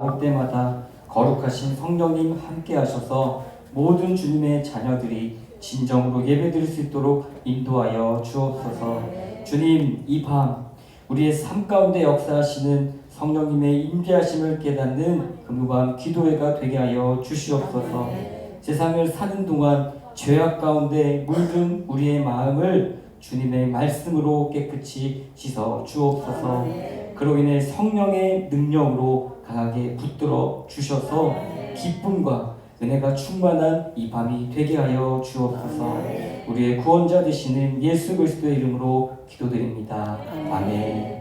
올 때마다 거룩하신 성령님 함께 하셔서 모든 주님의 자녀들이 진정으로 예배드릴 수 있도록 인도하여 주옵소서. 주님, 이 밤 우리의 삶 가운데 역사하시는 성령님의 임재하심을 깨닫는 금요밤 기도회가 되게 하여 주시옵소서. 세상을 사는 동안 죄악 가운데 물든 우리의 마음을 주님의 말씀으로 깨끗이 씻어 주옵소서. 그로 인해 성령의 능력으로 강하게 붙들어 주셔서 기쁨과 은혜가 충만한 이 밤이 되게 하여 주옵소서. 우리의 구원자 되시는 예수 그리스도의 이름으로 기도드립니다. 아멘.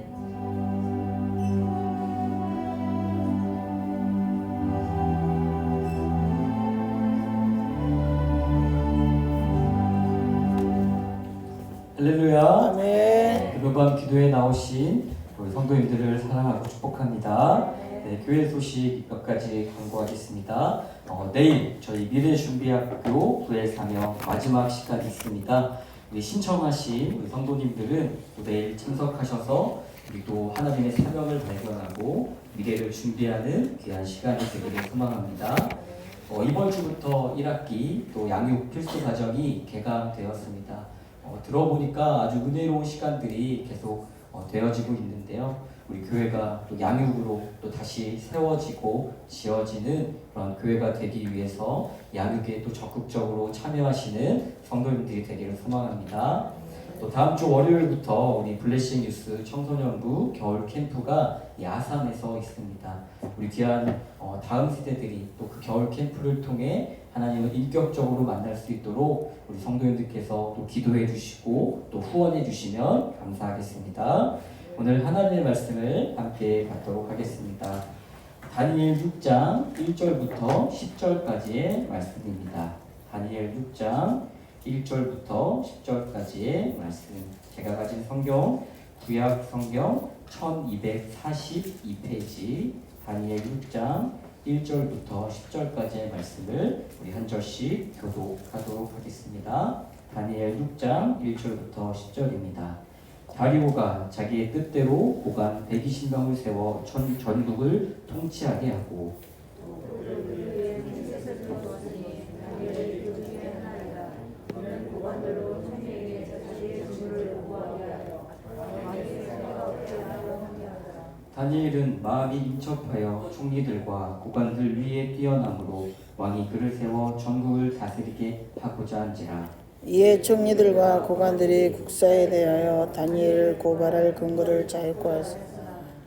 할렐루야. 아멘. 금요밤 기도에 나오신 우리 성도님들을 사랑하고 축복합니다. 네, 교회 소식 몇 가지 광고하겠습니다. 내일 저희 미래준비학교 교회 사명 마지막 시간이 있습니다. 우리 신청하신 우리 성도님들은 또 내일 참석하셔서 우리 또 하나님의 사명을 발견하고 미래를 준비하는 귀한 시간이 되기를 소망합니다. 이번 주부터 1학기 또 양육 필수 과정이 개강되었습니다. 들어보니까 아주 은혜로운 시간들이 계속 되어지고 있는데요. 우리 교회가 또 양육으로 또 다시 세워지고 지어지는 그런 교회가 되기 위해서 양육에 또 적극적으로 참여하시는 성도님들이 되기를 소망합니다. 또 다음 주 월요일부터 우리 블레싱 뉴스 청소년부 겨울 캠프가 야산에서 있습니다. 우리 귀한 다음 세대들이 또 그 겨울 캠프를 통해 하나님을 인격적으로 만날 수 있도록 우리 성도님들께서 또 기도해 주시고 또 후원해 주시면 감사하겠습니다. 오늘 하나님의 말씀을 함께 받도록 하겠습니다. 다니엘 6장 1절부터 10절까지의 말씀입니다. 다니엘 6장 1절부터 10절까지의 말씀. 제가 가진 성경 구약 성경 1242페이지 다니엘 6장 1절부터 10절까지의 말씀을 우리 한 절씩 교독하도록 하겠습니다. 다니엘 6장 1절부터 10절입니다. 다리오가 자기의 뜻대로 고관 120명을 세워 전국을 통치하게 하고 다니엘은 마음이 인척하여 총리들과 고관들 위에 뛰어남으로 왕이 그를 세워 전국을 다스리게 하고자 한지라. 이에 총리들과 고관들이 국사에 대하여 다니엘을 고발할 근거를 찾고하였으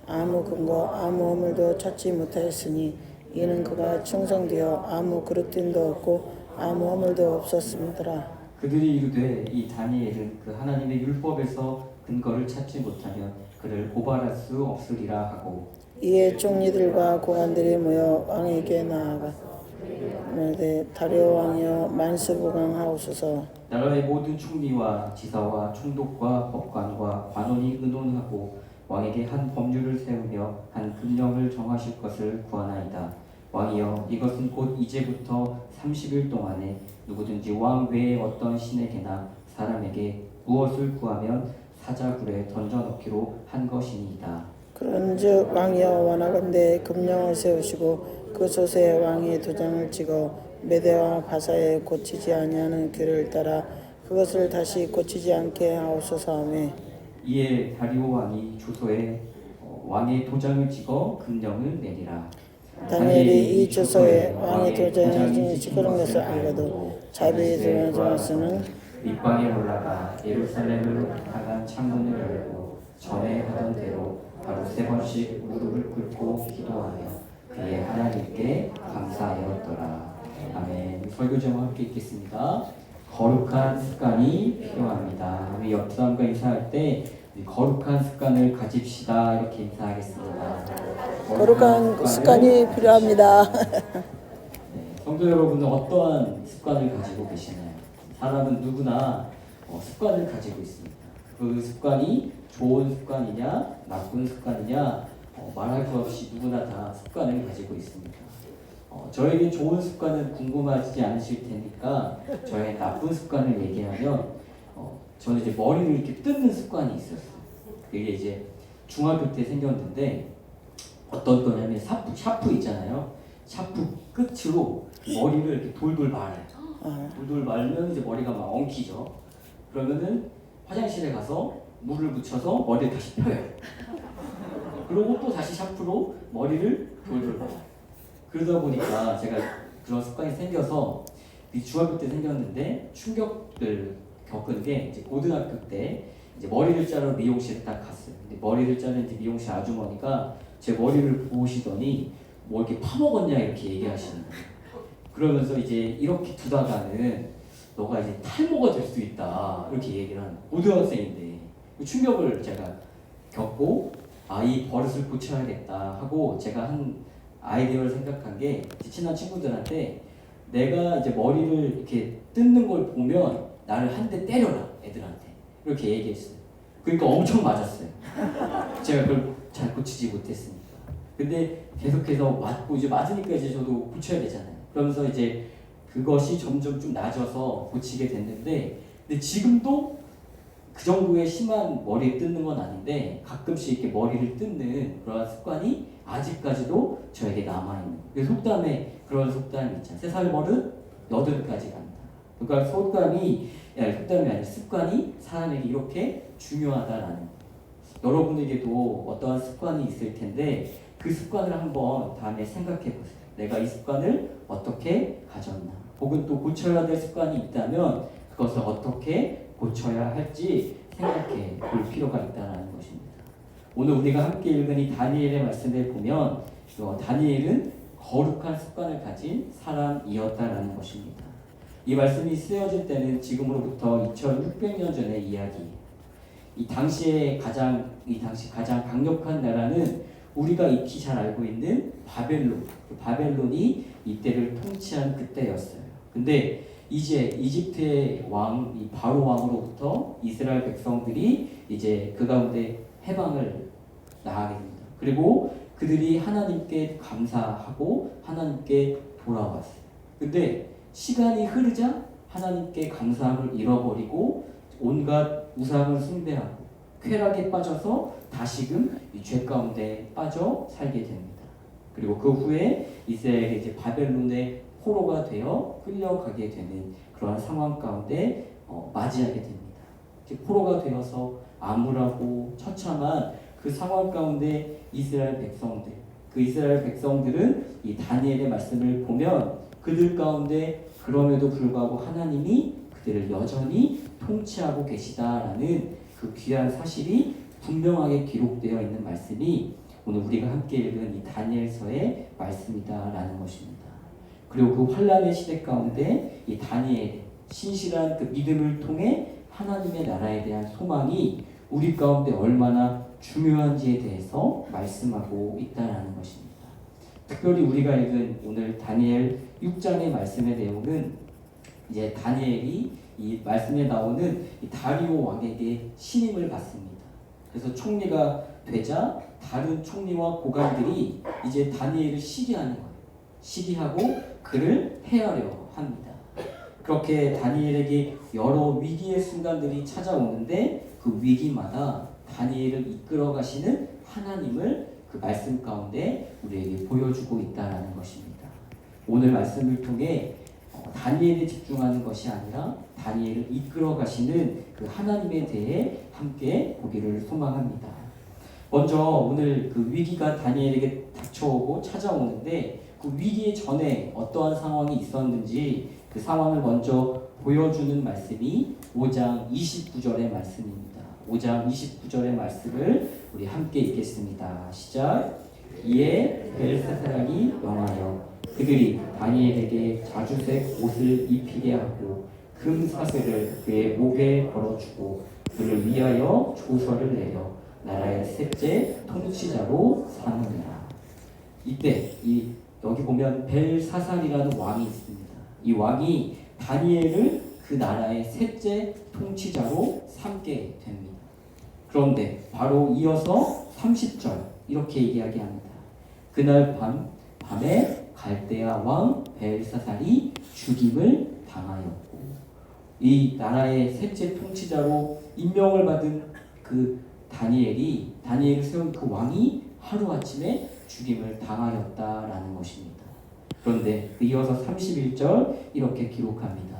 아무 근거 아무 허물도 찾지 못하였으니 이는 그가 충성되어 아무 그릇됨도 없고 아무 허물도 없었음이더라. 그들이 이르되 이 다니엘은 그 하나님의 율법에서 근거를 찾지 못하면 그를 고발할 수 없으리라 하고 이에 총리들과 고관들이 모여 왕에게 나아가 다리오 왕이여 만수부강하옵소서. 나라의 모든 총리와 지사와 총독과 법관과 관원이 의논하고 왕에게 한 법률을 세우며 한 금령을 정하실 것을 구하나이다. 왕이여 이것은 곧 이제부터 30일 동안에 누구든지 왕 외에 어떤 신에게나 사람에게 무엇을 구하면 사자굴에 던져넣기로 한 것이니이다. 그런즉 왕이여 원하건대 금령을 세우시고 그 솥에 왕의 도장을 찍어 메대와 바사에 고치지 아니하는 규를 따라 그것을 다시 고치지 않게 하옵소서. 하매 이에 다리오 왕이 조서에 왕의 도장을 찍어 금령을 내리라. 다니엘이 이 조서에 왕의 도장을 찍은 것을 알고도 자비에 들어가지 않았으는 밑방에 올라가 예루살렘으로 향한 창문을 열고 전에 하던 대로 하루 3번씩 무릎을 꿇고 기도하며 그의 하나님께 감사하였더라. 아멘. 설교 제목 함께 읽겠습니다. 거룩한 습관이 필요합니다. 우리 옆 사람과 인사할 때 거룩한 습관을 가집시다 이렇게 인사하겠습니다. 거룩한 습관이 필요합니다. 성도 여러분은 어떠한 습관을 가지고 계시나요? 사람은 누구나 습관을 가지고 있습니다. 그 습관이 좋은 습관이냐 나쁜 습관이냐 말할 것 없이 누구나 다 습관을 가지고 있습니다. 저에게 좋은 습관은 궁금하지 않으실 테니까 저의 나쁜 습관을 얘기하면 저는 이제 머리를 이렇게 뜯는 습관이 있었어요. 그게 이제 중학교 때 생겼는데 어떤 거냐면 샤프 있잖아요. 샤프 끝으로 머리를 이렇게 돌돌 말아요. 돌돌 말면 이제 머리가 막 엉키죠. 그러면은 화장실에 가서 물을 묻혀서 머리를 다시 펴요. 그리고 또 다시 샤프로 머리를 돌돌 말아요. 그러다 보니까 제가 그런 습관이 생겨서 중학교 때 생겼는데 충격을 겪은 게 이제 고등학교 때 이제 머리를 자르러 미용실에 딱 갔어요. 근데 머리를 자르는 이제 미용실 아주머니가 제 머리를 보시더니 뭐 이렇게 파먹었냐 이렇게 얘기하시는 거예요. 그러면서 이제 이렇게 두다가는 너가 이제 탈모가 될 수 있다 이렇게 얘기를 하는 거예요. 고등학생인데 그 충격을 제가 겪고 이 버릇을 고쳐야겠다 하고 제가 한 아이디어를 생각한 게 친한 친구들한테 내가 이제 머리를 이렇게 뜯는 걸 보면 나를 한 대 때려라 애들한테 이렇게 얘기했어요. 그러니까 엄청 맞았어요. 제가 그걸 잘 고치지 못했으니까. 근데 계속해서 맞고 이제 맞으니까 이제 저도 고쳐야 되잖아요. 그러면서 이제 그것이 점점 좀 나아져서 고치게 됐는데, 근데 지금도 그 정도의 심한 머리 뜯는 건 아닌데 가끔씩 이렇게 머리를 뜯는 그런 습관이 아직까지도 저에게 남아있는. 그 속담에 그런 속담이 있잖아요. 3살 버릇 8까지 간다. 그러니까 속담이 아니라 습관이 사람에게 이렇게 중요하다라는 거. 여러분에게도 어떠한 습관이 있을 텐데 그 습관을 한번 다음에 생각해 보세요. 내가 이 습관을 어떻게 가졌나, 혹은 또 고쳐야 될 습관이 있다면 그것을 어떻게 고쳐야 할지 생각해 볼 필요가 있다는 것입니다. 오늘 우리가 함께 읽은 이 다니엘의 말씀을 보면 다니엘은 거룩한 습관을 가진 사람이었다라는 것입니다. 이 말씀이 쓰여질 때는 지금으로부터 2600년 전의 이야기예요. 이 당시 가장 강력한 나라는 우리가 익히 잘 알고 있는 바벨론. 그 바벨론이 이때를 통치한 그때였어요. 근데 이제 이집트의 왕, 이 바로 왕으로부터 이스라엘 백성들이 이제 그 가운데 해방을 나가게 됩니다. 그리고 그들이 하나님께 감사하고 하나님께 돌아왔어요. 근데 시간이 흐르자 하나님께 감사함을 잃어버리고 온갖 우상을 숭배하고 쾌락에 빠져서 다시금 이 죄 가운데 빠져 살게 됩니다. 그리고 그 후에 이스라엘이 이제 바벨론의 포로가 되어 끌려가게 되는 그러한 상황 가운데 맞이하게 됩니다. 이제 포로가 되어서 암울하고 처참한 그 상황 가운데 이스라엘 백성들은 이 다니엘의 말씀을 보면 그들 가운데 그럼에도 불구하고 하나님이 그들을 여전히 통치하고 계시다라는 그 귀한 사실이 분명하게 기록되어 있는 말씀이 오늘 우리가 함께 읽은 이 다니엘서의 말씀이다라는 것입니다. 그리고 그 환란의 시대 가운데 이 다니엘의 신실한 그 믿음을 통해 하나님의 나라에 대한 소망이 우리 가운데 얼마나 중요한지에 대해서 말씀하고 있다라는 것입니다. 특별히 우리가 읽은 오늘 다니엘 6장의 말씀의 내용은 이제 다니엘이 이 말씀에 나오는 이 다리오 왕에게 신임을 받습니다. 그래서 총리가 되자 다른 총리와 고관들이 이제 다니엘을 시기하는 거예요. 시기하고 그를 해하려 합니다. 그렇게 다니엘에게 여러 위기의 순간들이 찾아오는데 그 위기마다 다니엘을 이끌어 가시는 하나님을 그 말씀 가운데 우리에게 보여주고 있다는 것입니다. 오늘 말씀을 통해 다니엘에 집중하는 것이 아니라 다니엘을 이끌어 가시는 그 하나님에 대해 함께 보기를 소망합니다. 먼저 오늘 그 위기가 다니엘에게 닥쳐오고 찾아오는데 그 위기 전에 어떠한 상황이 있었는지 그 상황을 먼저 보여주는 말씀이 5장 29절의 말씀입니다. 5장 29절의 말씀을 우리 함께 읽겠습니다. 시작. 이에 벨사사락이 명하여 그들이 다니엘에게 자주색 옷을 입히게 하고 금 사슬을 그의 목에 걸어주고 그를 위하여 조서를 내려 나라의 셋째 통치자로 삼으니라. 이때 여기 보면 벨사살이라는 왕이 있습니다. 이 왕이 다니엘을 그 나라의 셋째 통치자로 삼게 됩니다. 그런데 바로 이어서 30절 이렇게 이야기합니다. 그날 밤에 갈대아 왕 벨사살이 죽임을 당하였고, 이 나라의 셋째 통치자로 임명을 받은 그 다니엘을 세운 그 왕이 하루아침에 죽임을 당하였다라는 것입니다. 그런데 이어서 31절 이렇게 기록합니다.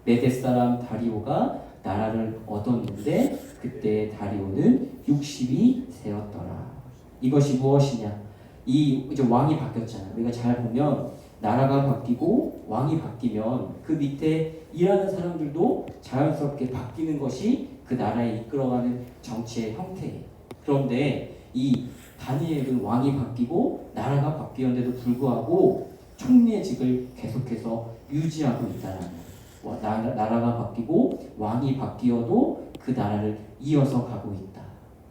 메대 사람 다리오가 나라를 얻었는데 그때 다리오는 60이 세었더라. 이것이 무엇이냐? 이제 왕이 바뀌었잖아요. 우리가 잘 보면 나라가 바뀌고 왕이 바뀌면 그 밑에 일하는 사람들도 자연스럽게 바뀌는 것이 그 나라에 이끌어가는 정치의 형태예요. 그런데 이 다니엘은 왕이 바뀌고 나라가 바뀌었는데도 불구하고 총리의 직을 계속해서 유지하고 있다는 거예요. 나라가 바뀌고 왕이 바뀌어도 그 나라를 이어서 가고 있다.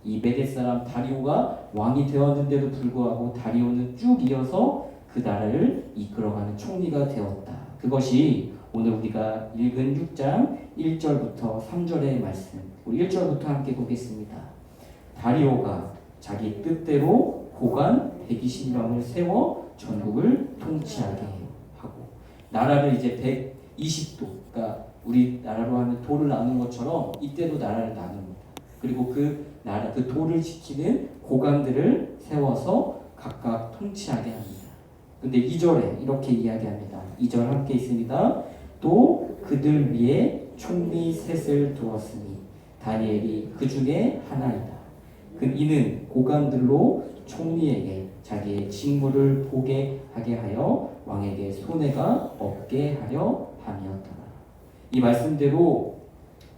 이 메대 사람 다리오가 왕이 되었는데도 불구하고 다리오는 쭉 이어서 그 나라를 이끌어가는 총리가 되었다. 그것이 오늘 우리가 읽은 6장 1절부터 3절의 말씀, 우리 1절부터 함께 보겠습니다. 다리오가 자기 뜻대로 고관 120명을 세워 전국을 통치하게 하고, 나라를 이제 120도, 그러니까 우리나라로 하면 도를 나눈 것처럼 이때도 나라를 나눕니다. 그리고 그 나라, 그 도를 지키는 고관들을 세워서 각각 통치하게 합니다. 근데 2절에 이렇게 이야기합니다. 2절 함께 있습니다. 또 그들 위에 총리 셋을 두었으니 다니엘이 그 중에 하나이다. 이는 고관들로 총리에게 자기의 직무를 보게 하게 하여 왕에게 손해가 없게 하려 함이었더라. 이 말씀대로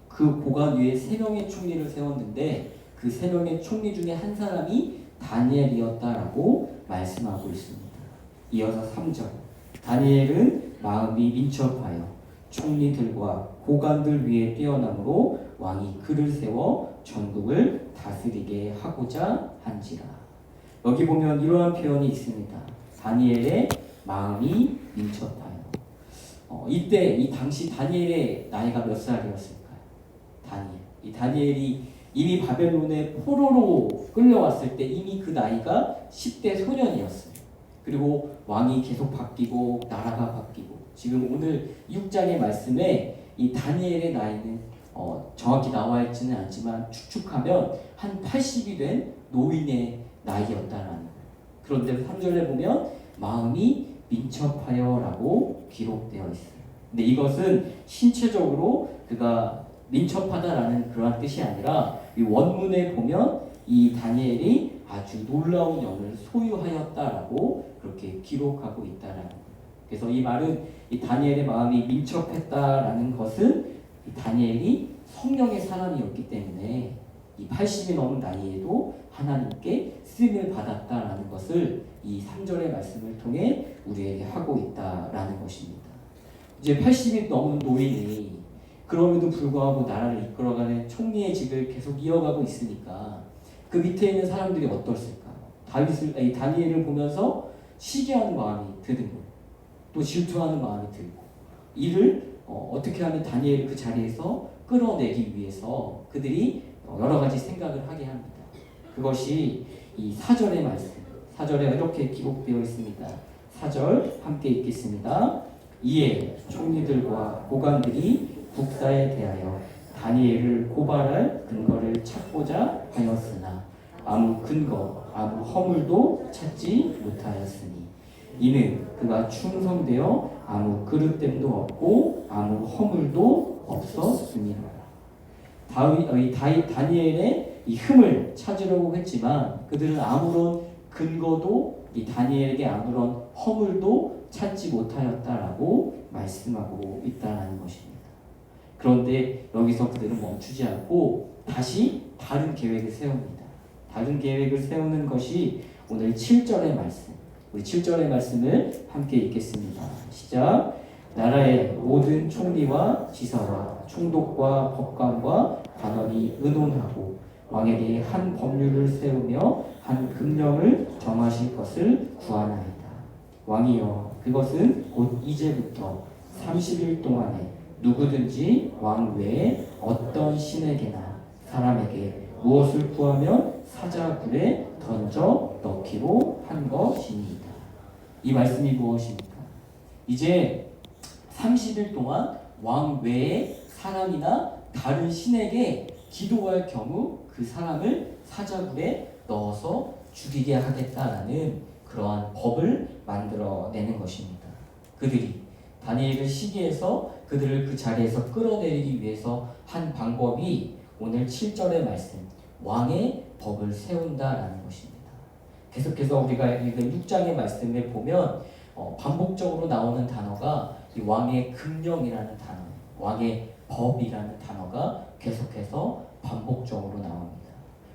그 고관 위에 3명의 총리를 세웠는데 그 3명의 총리 중에 한 사람이 다니엘이었다라고 말씀하고 있습니다. 이어서 3절. 다니엘은 마음이 민첩하여 총리들과 고관들 위에 뛰어남으로 왕이 그를 세워 전국을 다스리게 하고자 한지라. 여기 보면 이러한 표현이 있습니다. 다니엘의 마음이 민첩하여. 이때 이 당시 다니엘의 나이가 몇 살이었을까요? 이 다니엘이 이미 바벨론의 포로로 끌려왔을 때 이미 그 나이가 10대 소년이었어요. 그리고 왕이 계속 바뀌고 나라가 바뀌고, 지금 오늘 6장의 말씀에 이 다니엘의 나이는 정확히 나와 있지는 않지만 추측하면 한 80이 된 노인의 나이였다라는 거예요. 그런데 3절에 보면 마음이 민첩하여라고 기록되어 있어요. 근데 이것은 신체적으로 그가 민첩하다라는 그러한 뜻이 아니라 이 원문에 보면 이 다니엘이 아주 놀라운 영을 소유하였다라고 그렇게 기록하고 있다라는 거예요. 그래서 이 말은 이 다니엘의 마음이 민첩했다라는 것은 이 다니엘이 성령의 사람이었기 때문에 이 80이 넘은 나이에도 하나님께 쓰임을 받았다라는 것을 이 3절의 말씀을 통해 우리에게 하고 있다라는 것입니다. 이제 80이 넘은 노인이 그럼에도 불구하고 나라를 이끌어가는 총리의 직을 계속 이어가고 있으니까 그 밑에 있는 사람들이 어떻을까? 다니엘을 보면서 시기하는 마음이 드는 거예요. 또 질투하는 마음이 들고, 이를 어떻게 하면 다니엘을 그 자리에서 끌어내기 위해서 그들이 여러 가지 생각을 하게 합니다. 그것이 이 4절의 말씀, 4절에 이렇게 기록되어 있습니다. 4절 함께 읽겠습니다. 이에 총리들과 고관들이 국사에 대하여 다니엘을 고발할 근거를 찾고자 하였으나 아무 근거, 아무 허물도 찾지 못하였으니 이는 그가 충성되어 아무 그릇됨도 없고 아무 허물도 없었음이라. 다니엘의 이 흠을 찾으려고 했지만 그들은 아무런 근거도 이 다니엘에게 아무런 허물도 찾지 못하였다라고 말씀하고 있다는 것입니다. 그런데 여기서 그들은 멈추지 않고 다시 다른 계획을 세웁니다. 다른 계획을 세우는 것이 오늘 7절의 말씀, 우리 7절의 말씀을 함께 읽겠습니다. 시작. 나라의 모든 총리와 지사와 총독과 법관과 단원이 의논하고 왕에게 한 법률을 세우며 한 금령을 정하실 것을 구하나이다. 왕이여, 그것은 곧 이제부터 30일 동안에 누구든지 왕 외에 어떤 신에게나 사람에게 무엇을 구하면 사자굴에 던져 넣기로 한 것이니이다. 이 말씀이 무엇입니까? 이제 30일 동안 왕 외에 사람이나 다른 신에게 기도할 경우 그 사람을 사자굴에 넣어서 죽이게 하겠다라는 그러한 법을 만들어내는 것입니다. 그들이 다니엘을 시기해서 그들을 그 자리에서 끌어내리기 위해서 한 방법이 오늘 7절의 말씀, 왕의 법을 세운다라는 것입니다. 계속해서 우리가 읽은 6장의 말씀을 보면 반복적으로 나오는 단어가 이 왕의 금령이라는 단어, 왕의 법이라는 단어가 계속해서 반복적으로 나옵니다.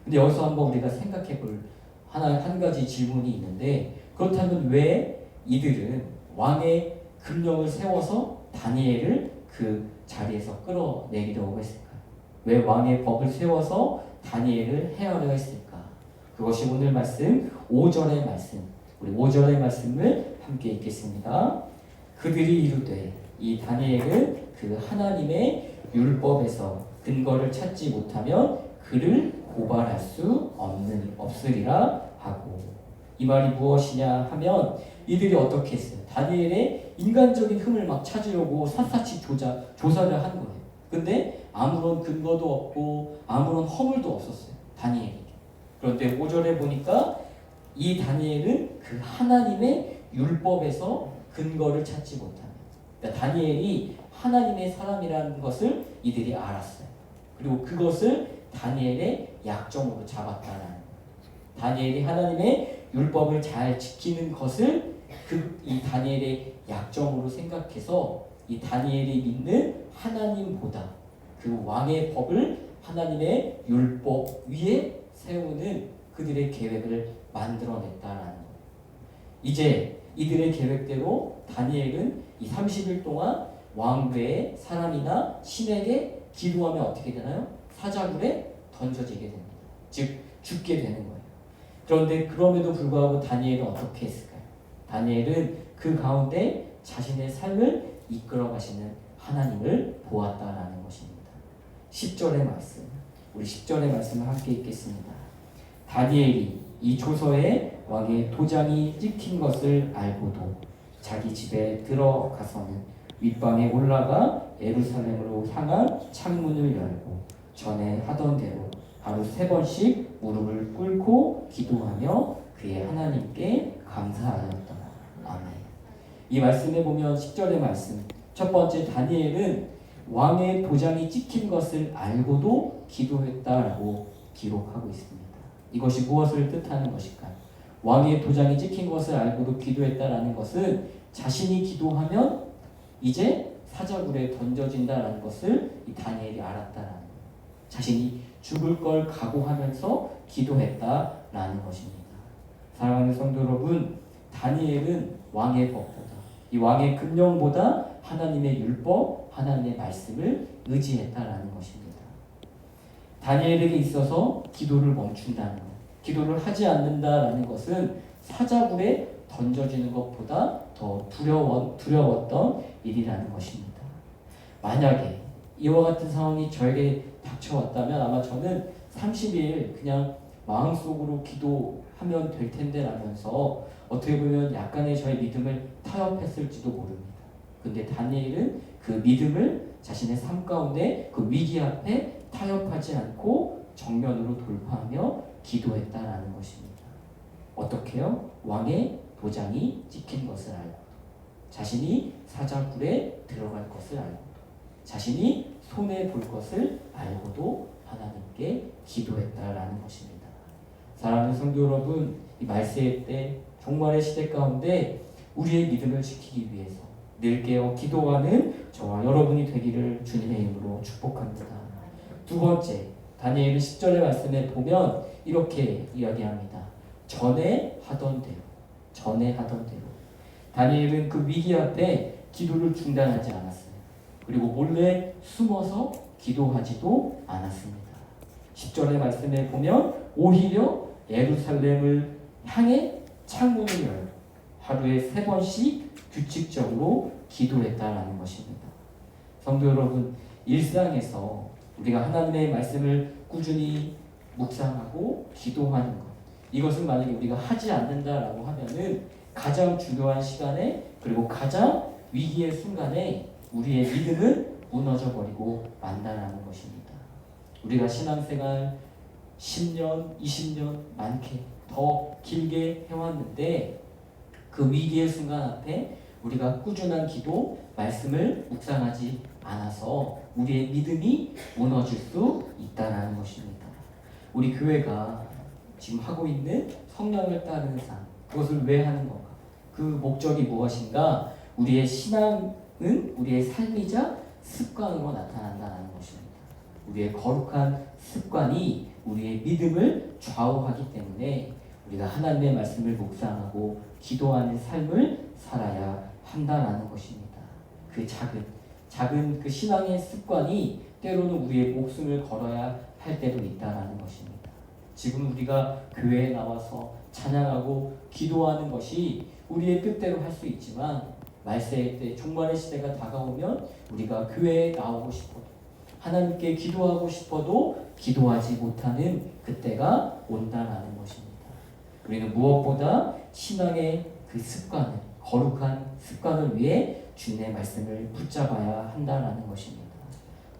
근데 여기서 한번 우리가 생각해 볼 한 가지 질문이 있는데, 그렇다면 왜 이들은 왕의 금령을 세워서 다니엘을 그 자리에서 끌어내리려고 했을까요? 왜 왕의 법을 세워서 다니엘을 해하려 했을까? 그것이 오늘 말씀 5절의 말씀, 우리 5절의 말씀을 함께 읽겠습니다. 그들이 이르되 이 다니엘은 그 하나님의 율법에서 근거를 찾지 못하면 그를 고발할 수 없으리라 하고, 이 말이 무엇이냐 하면 이들이 어떻게 했어요? 다니엘의 인간적인 흠을 막 찾으려고 샅샅이 조사를 한 거예요. 근데 아무런 근거도 없고 아무런 허물도 없었어요, 다니엘에게. 그런데 5절에 보니까 이 다니엘은 그 하나님의 율법에서 근거를 찾지 못하는, 그러니까 다니엘이 하나님의 사람이라는 것을 이들이 알았어요. 그리고 그것을 다니엘의 약점으로 잡았다라는 거예요. 다니엘이 하나님의 율법을 잘 지키는 것을 이 다니엘의 약점으로 생각해서 이 다니엘이 믿는 하나님보다 그 왕의 법을 하나님의 율법 위에 세우는 그들의 계획을 만들어냈다라는 거예요. 이제 이들의 계획대로 다니엘은 이 30일 동안 왕외의 사람이나 신에게 기도하면 어떻게 되나요? 사자굴에 던져지게 됩니다. 즉 죽게 되는 거예요. 그런데 그럼에도 불구하고 다니엘은 어떻게 했을까요? 다니엘은 그 가운데 자신의 삶을 이끌어 가시는 하나님을 보았다라는 것입니다. 10절의 말씀, 우리 10절의 말씀을 함께 읽겠습니다. 다니엘이 이 조서에 왕의 도장이 찍힌 것을 알고도 자기 집에 들어가서는 윗방에 올라가 예루살렘으로 향한 창문을 열고 전에 하던 대로 하루 3번씩 무릎을 꿇고 기도하며 그의 하나님께 감사하였더라. 아멘. 이 말씀에 보면 10절의 말씀, 첫 번째 다니엘은 왕의 도장이 찍힌 것을 알고도 기도했다라고 기록하고 있습니다. 이것이 무엇을 뜻하는 것일까요? 왕의 도장이 찍힌 것을 알고도 기도했다라는 것은 자신이 기도하면 이제 사자굴에 던져진다라는 것을 이 다니엘이 알았다라는 거예요. 자신이 죽을 걸 각오하면서 기도했다라는 것입니다. 사랑하는 성도 여러분, 다니엘은 왕의 법보다, 이 왕의 금령보다 하나님의 율법, 하나님의 말씀을 의지했다라는 것입니다. 다니엘에게 있어서 기도를 멈춘다는 것, 기도를 하지 않는다라는 것은 사자굴에 던져지는 것보다 더 두려웠던 일이라는 것입니다. 만약에 이와 같은 상황이 저에게 닥쳐왔다면 아마 저는 30일 그냥 마음속으로 기도하면 될 텐데 라면서 어떻게 보면 약간의 저의 믿음을 타협했을지도 모릅니다. 근데 다니엘은 그 믿음을 자신의 삶 가운데 그 위기 앞에 타협하지 않고 정면으로 돌파하며 기도했다라는 것입니다. 어떻게요? 왕의 도장이 찍힌 것을 알고, 자신이 사자굴에 들어갈 것을 알고, 자신이 손해 볼 것을 알고도 하나님께 기도했다라는 것입니다. 사랑하는 성도 여러분, 이 말세의 때 종말의 시대 가운데 우리의 믿음을 지키기 위해서 늘 깨어 기도하는 저와 여러분이 되기를 주님의 이름으로 축복합니다. 두 번째, 다니엘 10절의 말씀에 보면 이렇게 이야기합니다. 전에 하던 대로. 다니엘은 그 위기 앞에 기도를 중단하지 않았어요. 그리고 몰래 숨어서 기도하지도 않았습니다. 10절의 말씀에 보면 오히려 예루살렘을 향해 창문을 열고 하루에 3번씩 규칙적으로 기도했다라는 것입니다. 성도 여러분, 일상에서 우리가 하나님의 말씀을 꾸준히 묵상하고 기도하는 것, 이것은 만약에 우리가 하지 않는다라고 하면은 가장 중요한 시간에, 그리고 가장 위기의 순간에 우리의 믿음은 무너져 버리고 만다라는 것입니다. 우리가 신앙생활 10년, 20년, 많게 더 길게 해왔는데 그 위기의 순간 앞에 우리가 꾸준한 기도, 말씀을 묵상하지 않아서 우리의 믿음이 무너질 수 있다는 것입니다. 우리 교회가 지금 하고 있는 성령을 따르는 삶, 그것을 왜 하는 건가? 그 목적이 무엇인가? 우리의 신앙은 우리의 삶이자 습관으로 나타난다는 것입니다. 우리의 거룩한 습관이 우리의 믿음을 좌우하기 때문에 우리가 하나님의 말씀을 묵상하고 기도하는 삶을 살아야 한다는 것입니다. 그 작은 그 신앙의 습관이 때로는 우리의 목숨을 걸어야 할 때도 있다는 것입니다. 지금 우리가 교회에 나와서 찬양하고 기도하는 것이 우리의 뜻대로 할 수 있지만 말세의 때 종말의 시대가 다가오면 우리가 교회에 나오고 싶어도 하나님께 기도하고 싶어도 기도하지 못하는 그때가 온다는 것입니다. 우리는 무엇보다 신앙의 그 습관을, 거룩한 습관을 위해 주님의 말씀을 붙잡아야 한다는 것입니다.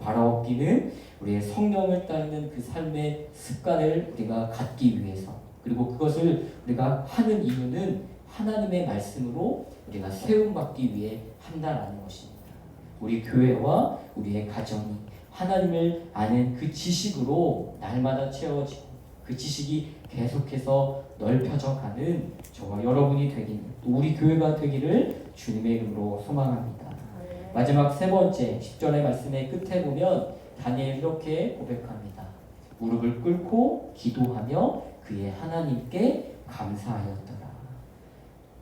바라옵기는 우리의 성령을 따르는 그 삶의 습관을 우리가 갖기 위해서, 그리고 그것을 우리가 하는 이유는 하나님의 말씀으로 우리가 세움받기 위해 한다는 것입니다. 우리 교회와 우리의 가정이 하나님을 아는 그 지식으로 날마다 채워지고 그 지식이 계속해서 넓혀져 가는 저와 여러분이 되기를, 또 우리 교회가 되기를 주님의 이름으로 소망합니다. 마지막 세 번째 10절의 말씀의 끝에 보면 다니엘이 이렇게 고백합니다. 무릎을 꿇고 기도하며 그의 하나님께 감사하였더라.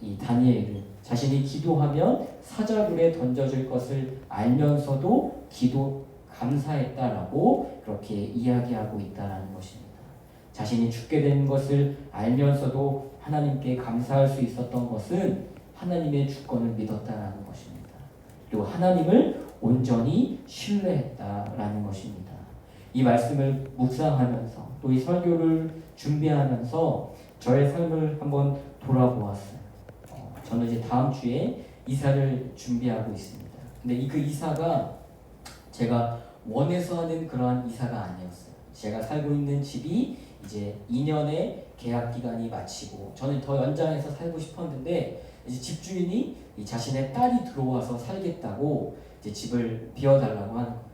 이 다니엘은 자신이 기도하면 사자굴에 던져질 것을 알면서도 감사했다라고 그렇게 이야기하고 있다는 것입니다. 자신이 죽게 된 것을 알면서도 하나님께 감사할 수 있었던 것은 하나님의 주권을 믿었다라는 것입니다. 그리고 하나님을 온전히 신뢰했다라는 것입니다. 이 말씀을 묵상하면서 또 이 설교를 준비하면서 저의 삶을 한번 돌아보았어요. 저는 이제 다음 주에 이사를 준비하고 있습니다. 근데 그 이사가 제가 원해서 하는 그러한 이사가 아니었어요. 제가 살고 있는 집이 이제 2년의 계약 기간이 마치고 저는 더 연장해서 살고 싶었는데 이제 집주인이 자신의 딸이 들어와서 살겠다고 이제 집을 비워달라고 하는 거예요.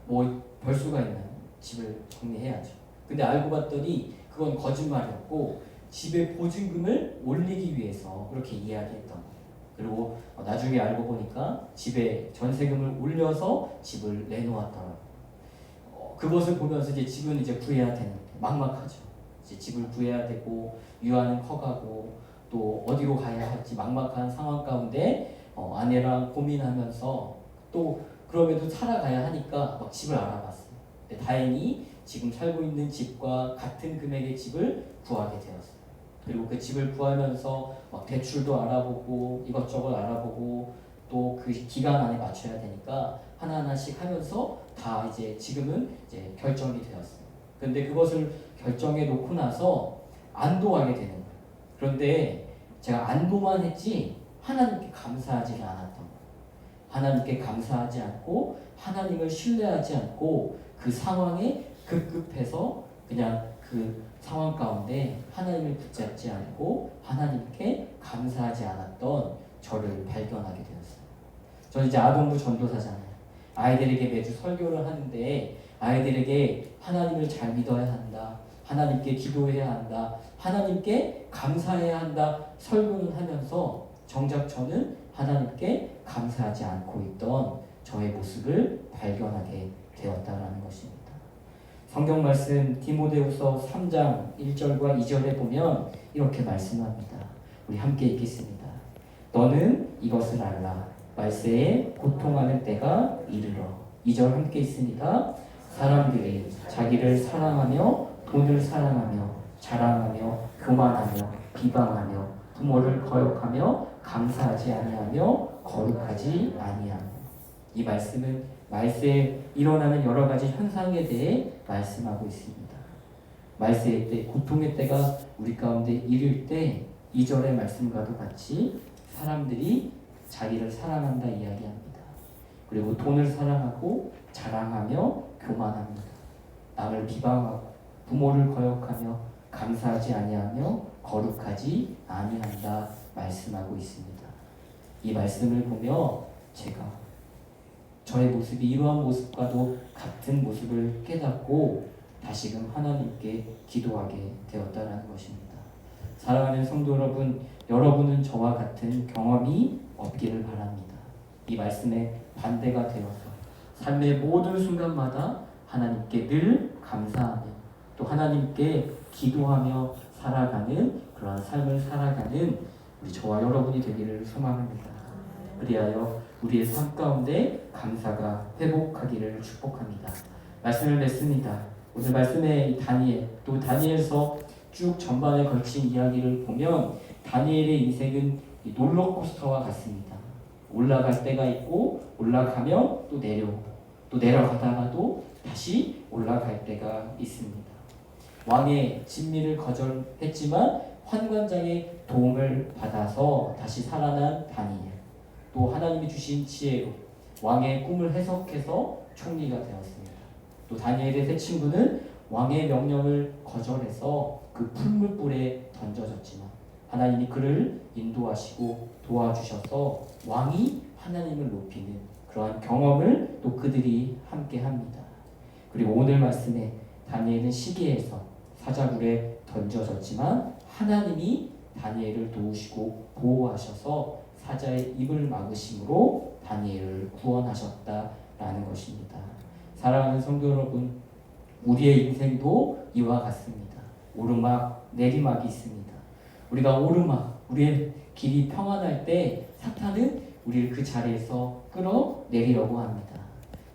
뭐 벌 수가 있나요? 집을 정리해야죠. 근데 알고 봤더니 그건 거짓말이었고 집의 보증금을 올리기 위해서 그렇게 이야기했던 거예요. 그리고 나중에 알고 보니까 집에 전세금을 올려서 집을 내놓았더라고요. 그것을 보면서 이제 집은 이제 구해야 되는데 막막하죠. 이제 집을 구해야 되고 유아는 커가고 또 어디로 가야 할지 막막한 상황 가운데 아내랑 고민하면서 또 그럼에도 살아가야 하니까 집을 알아봤어요. 근데 다행히 지금 살고 있는 집과 같은 금액의 집을 구하게 되었어요. 그리고 그 집을 구하면서 막 대출도 알아보고 이것저것 알아보고 또 그 기간 안에 맞춰야 되니까 하나하나씩 하면서 다 이제 지금은 이제 결정이 되었어요. 그런데 그것을 결정해 놓고 나서 안도하게 되는 거예요. 그런데 제가 안도만 했지 하나님께 감사하지는 않았던 거예요. 하나님께 감사하지 않고 하나님을 신뢰하지 않고 그 상황에 급급해서 그냥 그 상황 가운데 하나님을 붙잡지 않고 하나님께 감사하지 않았던 저를 발견하게 되었어요. 저는 이제 아동부 전도사잖아요. 아이들에게 매주 설교를 하는데 아이들에게 하나님을 잘 믿어야 한다. 하나님께 기도해야 한다. 하나님께 감사해야 한다. 설교는 하면서 정작 저는 하나님께 감사하지 않고 있던 저의 모습을 발견하게 되었다라는 것입니다. 성경 말씀 디모데후서 3장 1절과 2절에 보면 이렇게 말씀합니다. 우리 함께 읽겠습니다. 너는 이것을 알라. 말세에 고통하는 때가 이르러. 2절 함께 있습니다. 사람들이 자기를 사랑하며 돈을 사랑하며 자랑하며 교만하며 비방하며 부모를 거역하며 감사하지 아니하며 거룩하지 아니하며. 이 말씀은 말세에 일어나는 여러 가지 현상에 대해 말씀하고 있습니다. 말세의 때, 고통의 때가 우리 가운데 이를 때 2절의 말씀과도 같이 사람들이 자기를 사랑한다 이야기합니다. 그리고 돈을 사랑하고 자랑하며 교만합니다. 남을 비방하고 부모를 거역하며 감사하지 아니하며 거룩하지 아니한다 말씀하고 있습니다. 이 말씀을 보며 제가 저의 모습이 이러한 모습과도 같은 모습을 깨닫고 다시금 하나님께 기도하게 되었다는 것입니다. 사랑하는 성도 여러분, 여러분은 저와 같은 경험이 없기를 바랍니다. 이 말씀에 반대가 되어서 삶의 모든 순간마다 하나님께 늘 감사하며 또 하나님께 기도하며 살아가는 그러한 삶을 살아가는 우리 저와 여러분이 되기를 소망합니다. 그리하여 우리의 삶 가운데 감사가 회복하기를 축복합니다. 말씀을 맺습니다. 오늘 말씀의 다니엘, 또 다니엘서 쭉 전반에 걸친 이야기를 보면 다니엘의 인생은 롤러코스터와 같습니다. 올라갈 때가 있고 올라가면 또 내려오고 또 내려가다가도 다시 올라갈 때가 있습니다. 왕의 진미를 거절했지만 환관장의 도움을 받아서 다시 살아난 다니엘, 또 하나님이 주신 지혜로 왕의 꿈을 해석해서 총리가 되었습니다. 또 다니엘의 세 친구는 왕의 명령을 거절해서 그 풀물불에 던져졌지만 하나님이 그를 인도하시고 도와주셔서 왕이 하나님을 높이는 그러한 경험을 또 그들이 함께 합니다. 그리고 오늘 말씀에 다니엘은 시기에서 사자굴에 던져졌지만 하나님이 다니엘을 도우시고 보호하셔서 사자의 입을 막으심으로 다니엘을 구원하셨다라는 것입니다. 사랑하는 성도 여러분, 우리의 인생도 이와 같습니다. 오르막, 내리막이 있습니다. 우리가 오르막, 우리의 길이 평안할 때 사탄은 우리를 그 자리에서 끌어내리려고 합니다.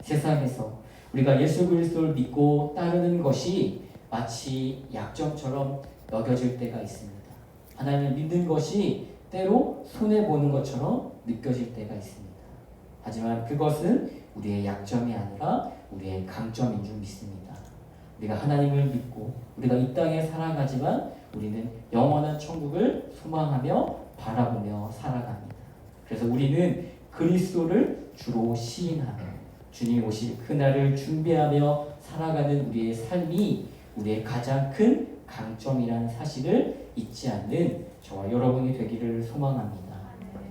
세상에서 우리가 예수 그리스도를 믿고 따르는 것이 마치 약점처럼 여겨질 때가 있습니다. 하나님을 믿는 것이 때로 손해보는 것처럼 느껴질 때가 있습니다. 하지만 그것은 우리의 약점이 아니라 우리의 강점인 줄 믿습니다. 우리가 하나님을 믿고 우리가 이 땅에 살아가지만 우리는 영원한 천국을 소망하며 바라보며 살아갑니다. 그래서 우리는 그리스도를 주로 시인하며 주님 오실 그날을 준비하며 살아가는 우리의 삶이 우리의 가장 큰 강점이라는 사실을 잊지 않는 저와 여러분이 되기를 소망합니다.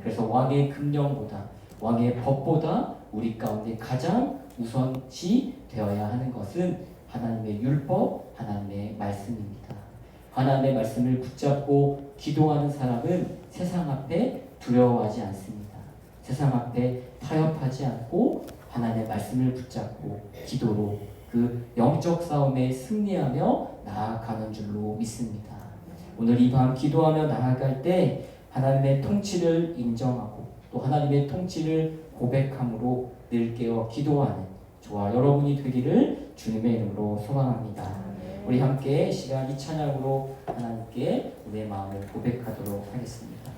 그래서 왕의 금령보다 왕의 법보다 우리 가운데 가장 우선시 되어야 하는 것은 하나님의 율법, 하나님의 말씀입니다. 하나님의 말씀을 붙잡고 기도하는 사람은 세상 앞에 두려워하지 않습니다. 세상 앞에 타협하지 않고 하나님의 말씀을 붙잡고 기도로 그 영적 싸움에 승리하며 나아가는 줄로 믿습니다. 오늘 이 밤 기도하며 나아갈 때 하나님의 통치를 인정하고 또 하나님의 통치를 고백함으로 늘 깨어 기도하는 저와 여러분이 되기를 주님의 이름으로 소망합니다. 우리 함께 시간 이 찬양으로 하나님께 우리의 마음을 고백하도록 하겠습니다.